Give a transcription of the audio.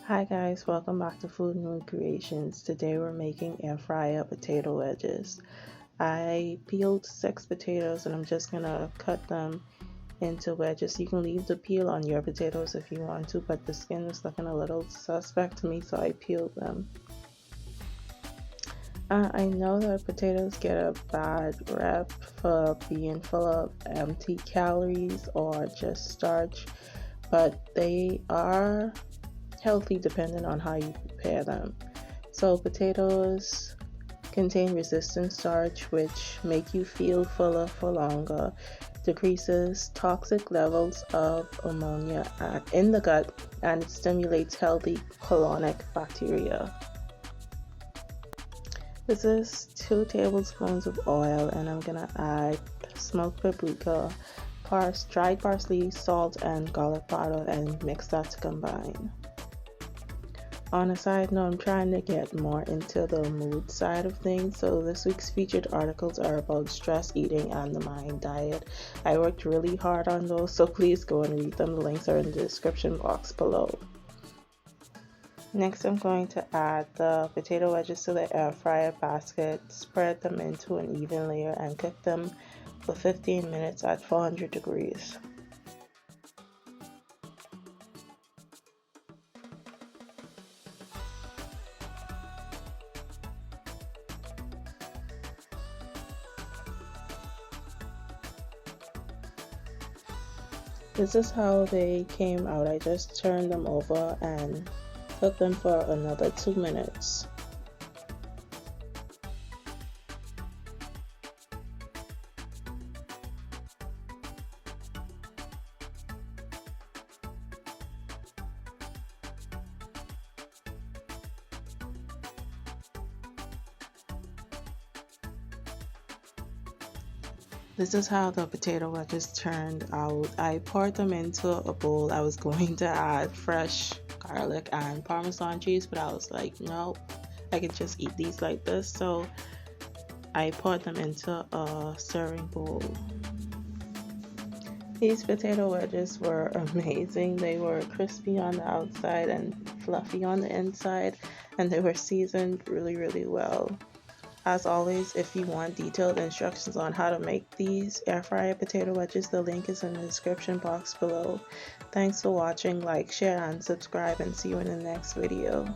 Hi guys, welcome back to Food and Creations. Today we're making air fryer potato wedges. I peeled 6 potatoes and I'm just gonna cut them into wedges. You can leave the peel on your potatoes if you want to, but the skin is looking a little suspect to me, so I peeled them. I know that potatoes get a bad rep for being full of empty calories or just starch, but they are healthy depending on how you prepare them. So potatoes contain resistant starch which make you feel fuller for longer, decreases toxic levels of ammonia in the gut, and it stimulates healthy colonic bacteria. This is 2 tablespoons of oil, and I'm gonna add smoked paprika, dried parsley, salt, and garlic powder, and mix that to combine. On a side note, I'm trying to get more into the mood side of things, so this week's featured articles are about stress eating and the mind diet. I worked really hard on those, so please go and read them. The links are in the description box below. Next, I'm going to add the potato wedges to the air fryer basket, spread them into an even layer, and cook them for 15 minutes at 400 degrees. This is how they came out. I just turned them over and cooked them for another 2 minutes. This is how the potato wedges turned out. I poured them into a bowl. I was going to add fresh garlic and Parmesan cheese, but I was like, nope, I can just eat these like this. So I poured them into a serving bowl. These potato wedges were amazing. They were crispy on the outside and fluffy on the inside, and they were seasoned really well. As always, if you want detailed instructions on how to make these air fryer potato wedges, the link is in the description box below. Thanks for watching. Like, share, and subscribe, and see you in the next video.